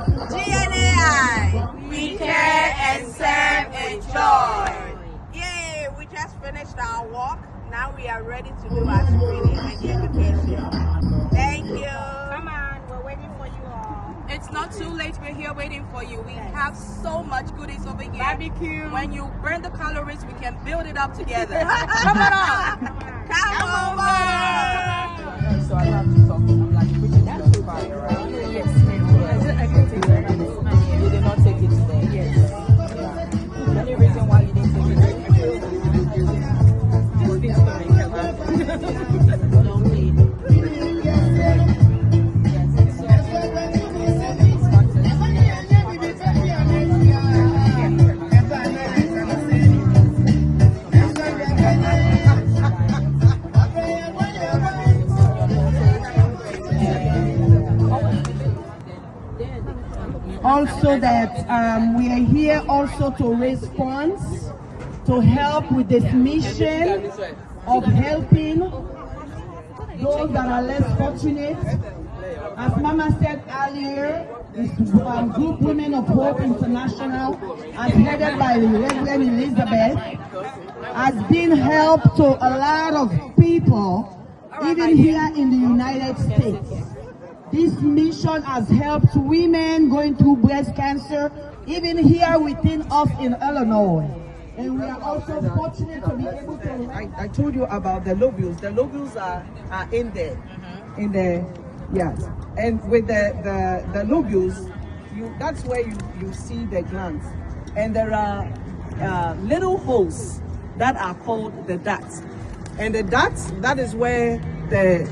Gnai, we care and serve and joy. Yay, we just finished our walk. Now we are ready to do our screening and education. Thank you. Come on, we're waiting for you all. It's not too late. We're here waiting for you. We have so much goodies over here. Barbecue. When you burn the calories, we can build it up together. Come on. Come over. So I have to talk. I'm like, which is the fire, right? Yes. I can take it. You did not take it today. Yes. Yeah. Any reason why you didn't take it today? Just this story, also that we are here also to raise funds to help with this mission of helping those that are less fortunate. As Mama said earlier, this group Women of Hope International, as headed by Reverend Elizabeth, has been help to a lot of people, even here in the United States. This mission has helped women going through breast cancer, even here within us in Illinois. And we are also fortunate to be able to... I told you about the lobules. The lobules are in there. In the, yes. And with the lobules, that's where you see the glands. And there are little holes that are called the ducts. And the ducts, that is where the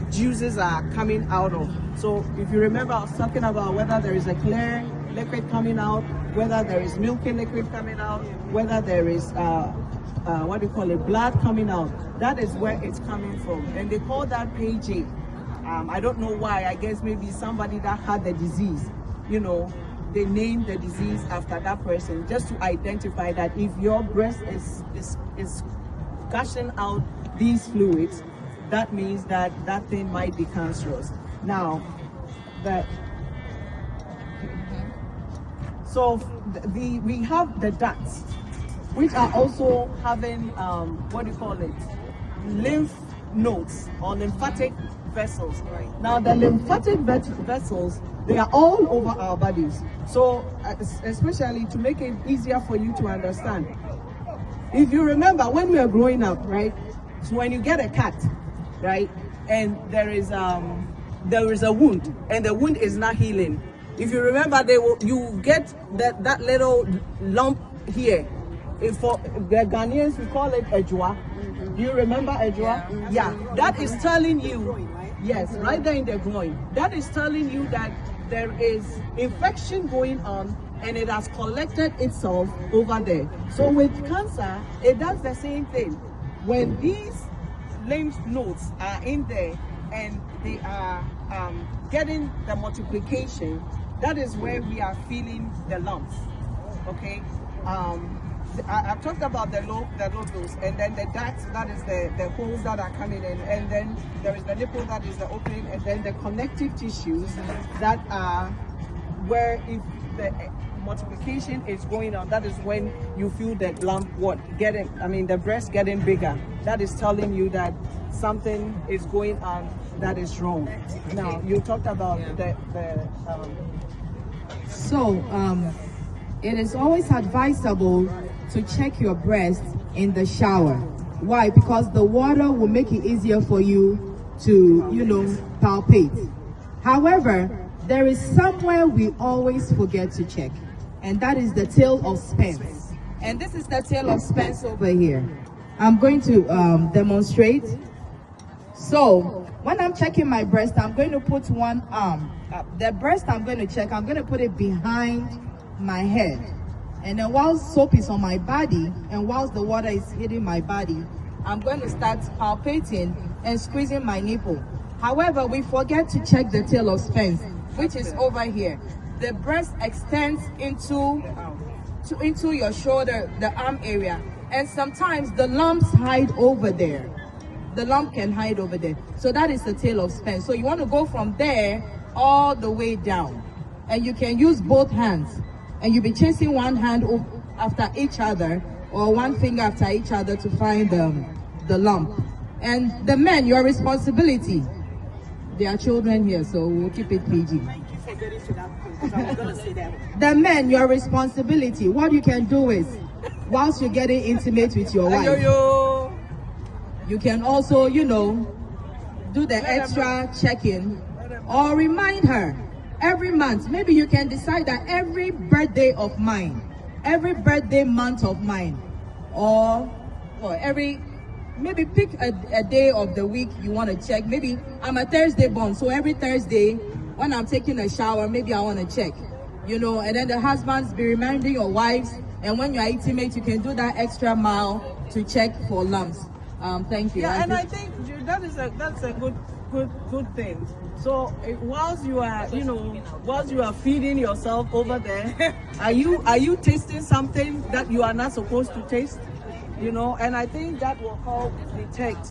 juices are coming out of. So if you remember, I was talking about whether there is a clear liquid coming out, whether there is milky liquid coming out, whether there is what do you call it, blood coming out. That is where it's coming from, and they call that page 8. I don't know why. I guess maybe somebody that had the disease, you know, they named the disease after that person, just to identify that if your breast is gushing out these fluids, that means that that thing might be cancerous. Now, we have the ducts, which are also having what do you call it, lymph nodes or lymphatic vessels. Now, the lymphatic vessels, they are all over our bodies. So, especially to make it easier for you to understand, if you remember when we were growing up, right? So when you get a cut, right, and there is a wound, and the wound is not healing. If you remember, you get that little lump here. For the Ghanaians, we call it a joa. Do you remember a joa? Yeah. That is telling you, yes, right there in the groin. That is telling you that there is infection going on, and it has collected itself over there. So with cancer, it does the same thing. When these lymph nodes are in there and they are getting the multiplication, that is where we are feeling the lumps. Okay. I've talked about the lobules, and then the ducts, that is the holes that are coming in, and then there is the nipple, that is the opening, and then the connective tissues that are where if the multiplication is going on, that is when you feel the lump the breast getting bigger. That is telling you that something is going on that is wrong. Now, you talked about it is always advisable to check your breast in the shower. Why? Because the water will make it easier for you to, palpate. However, there is somewhere we always forget to check, and that is the tail of Spence. And this is the tail of Spence over here. I'm going to demonstrate. So when I'm checking my breast, I'm going to put one arm up. The breast I'm going to check, I'm going to put it behind my head. And then whilst soap is on my body and whilst the water is hitting my body, I'm going to start palpating and squeezing my nipple. However, we forget to check the tail of Spence, which is over here. The breast extends into your shoulder, the arm area, and sometimes the lumps hide over there. The lump can hide over there. So that is the tail of Spence. So you want to go from there all the way down. and you can use both hands, and you'll be chasing one hand after each other, or one finger after each other to find the lump. And the men, your responsibility. There are children here, so we'll keep it PG. Thank you for getting to that point, because I was going to say that. The men, your responsibility. What you can do is, whilst you're getting intimate with your wife, you can also, you know, do the extra check-in or remind her every month. Maybe you can decide that every birthday of mine, every birthday month of mine, or maybe pick a day of the week you want to check. Maybe I'm a Thursday born, so every Thursday when I'm taking a shower, maybe I want to check, you know, and then the husbands be reminding your wives, and when you're intimate, you can do that extra mile to check for lumps. Thank you. Yeah, and I think that's a good thing. So whilst you are, you know, whilst you are feeding yourself over there, are you tasting something that you are not supposed to taste? You know, and I think that will help detect